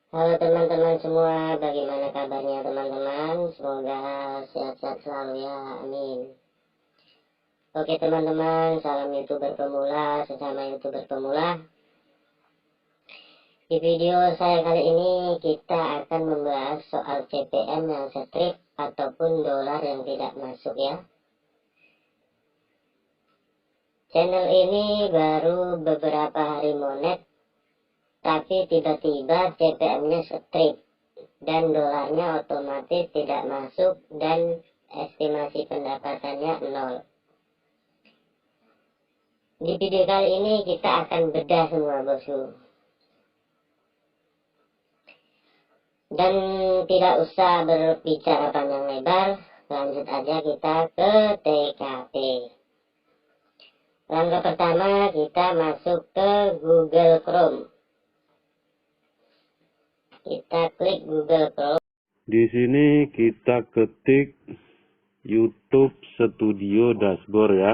Halo teman-teman semua, bagaimana kabarnya teman-teman? Semoga sehat-sehat selalu ya, amin. Oke teman-teman, salam YouTuber pemula, sesama YouTuber pemula. Di video saya kali ini kita akan membahas soal CPM yang strip ataupun dolar yang tidak masuk ya. Channel ini baru beberapa hari monet, tapi tiba-tiba CPM-nya strip dan dolarnya otomatis tidak masuk dan estimasi pendapatannya nol. Di video kali ini kita akan bedah semua bosku, dan tidak usah berbicara panjang lebar, lanjut aja kita ke TKP. Langkah pertama, kita masuk ke Google Chrome. Kita klik Google Chrome. Di sini kita ketik YouTube Studio Dashboard ya.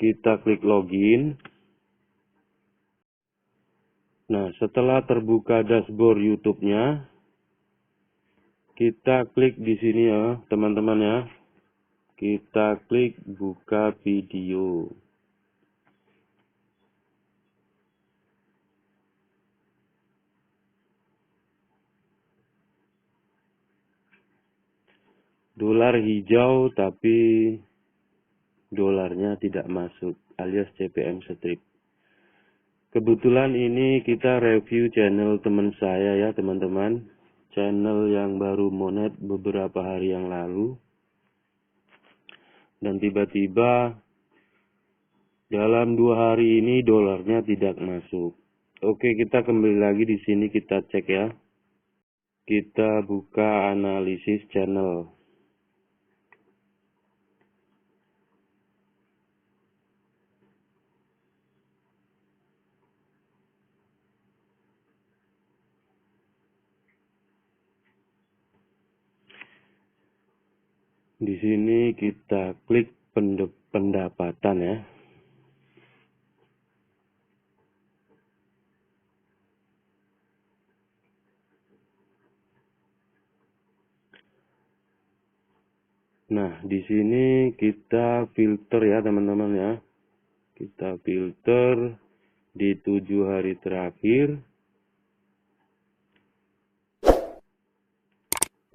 Kita klik login. Nah, setelah terbuka dashboard YouTube-nya, kita klik di sini ya, teman-teman ya. Kita klik buka video. Dolar hijau tapi dolarnya tidak masuk alias CPM strip. Kebetulan ini kita review channel teman saya ya teman-teman. Channel yang baru monet beberapa hari yang lalu. Dan tiba-tiba dalam 2 hari ini dolarnya tidak masuk. Oke, kita kembali lagi di sini, kita cek ya. Kita buka analisis channel. Di sini kita klik pendapatan ya. Nah, di sini kita filter ya teman-teman ya. Kita filter di 7 hari terakhir.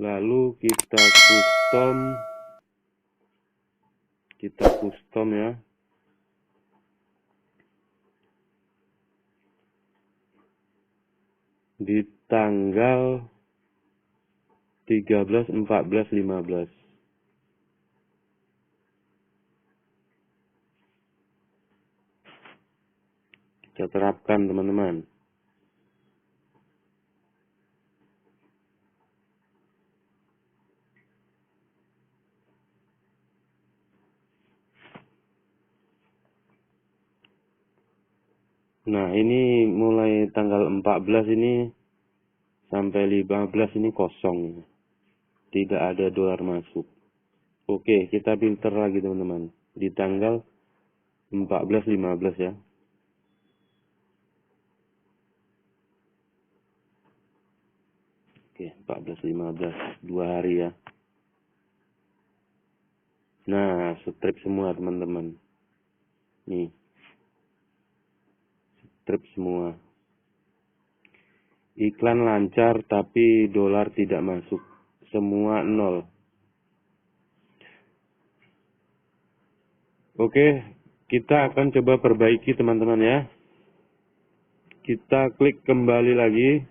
Lalu kita custom ya. Di tanggal 13, 14, 15. Kita terapkan teman-teman. Nah, ini mulai tanggal 14 ini sampai 15 ini kosong. Tidak ada dolar masuk. Oke, kita filter lagi teman-teman. Di tanggal 14, 15 ya. Oke, 14, 15. 2 hari ya. Nah, strip semua teman-teman. Nih. Strip semua. Iklan lancar tapi dolar tidak masuk. Semua nol. Oke, kita akan coba perbaiki teman-teman ya. Kita klik kembali lagi.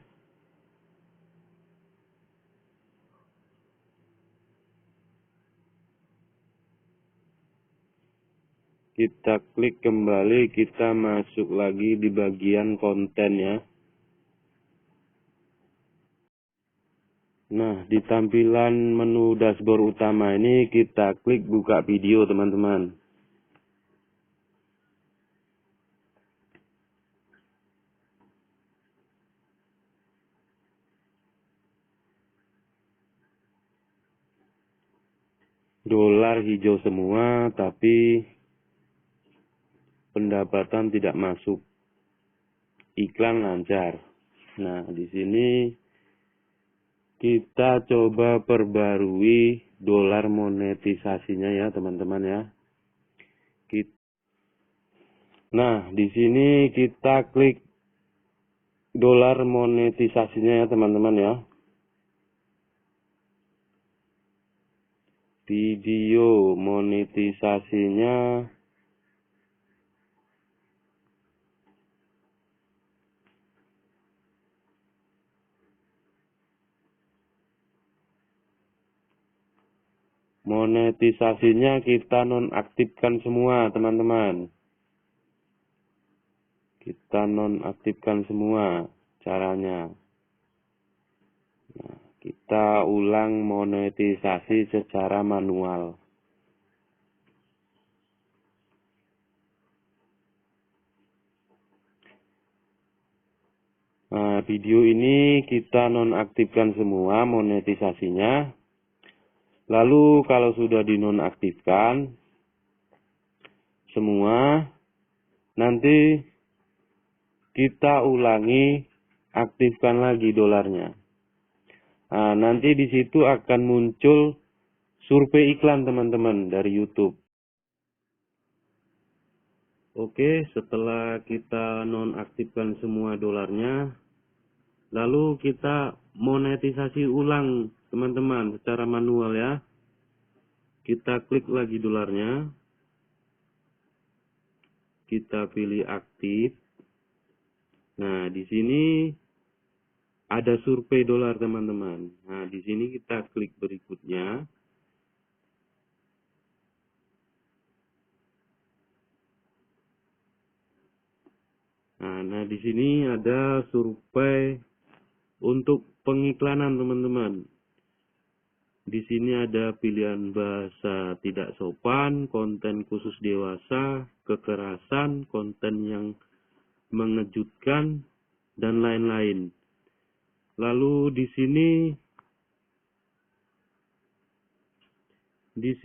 Kita klik kembali, kita masuk lagi di bagian konten ya. Nah, di tampilan menu dashboard utama ini kita klik buka video teman-teman. dolar hijau semua, tapi pendapatan tidak masuk. Iklan lancar. Nah, di sini kita coba perbarui dolar monetisasinya ya, teman-teman ya. Nah, di sini kita klik dolar monetisasinya ya, teman-teman ya. Video monetisasinya kita nonaktifkan semua, teman-teman. Kita nonaktifkan semua caranya. Nah, kita ulang monetisasi secara manual. Nah, video ini kita nonaktifkan semua monetisasinya. Lalu kalau sudah dinonaktifkan semua, nanti kita ulangi aktifkan lagi dolarnya. Nah, nanti di situ akan muncul survei iklan, teman-teman, dari YouTube. Oke, setelah kita nonaktifkan semua dolarnya, lalu kita monetisasi ulang, teman-teman, secara manual ya. Kita klik lagi dolarnya. Kita pilih aktif. Nah, di sini ada survei dolar, teman-teman. Nah, di sini kita klik berikutnya. Nah, di sini ada survei untuk pengiklanan, teman-teman. Di sini ada pilihan bahasa tidak sopan, konten khusus dewasa, kekerasan, konten yang mengejutkan, dan lain-lain. Lalu di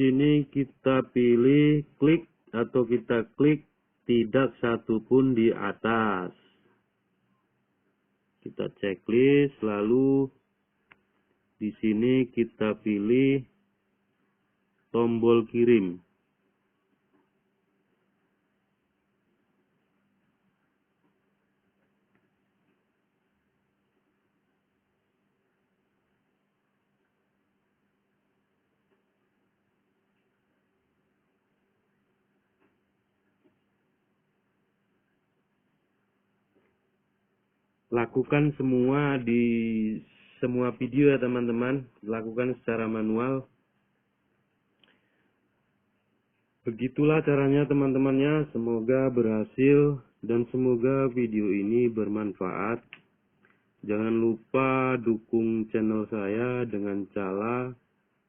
sini kita pilih klik atau kita klik tidak satupun di atas. Kita checklist, lalu di sini kita pilih tombol kirim. Lakukan semua di semua video ya, teman-teman. Lakukan secara manual. Begitulah caranya, teman-temannya. Semoga berhasil dan semoga video ini bermanfaat. Jangan lupa dukung channel saya dengan cara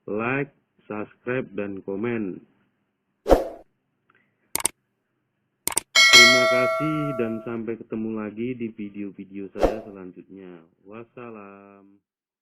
like, subscribe, dan komen. Terima kasih dan sampai ketemu lagi di video-video saya selanjutnya. Wassalam.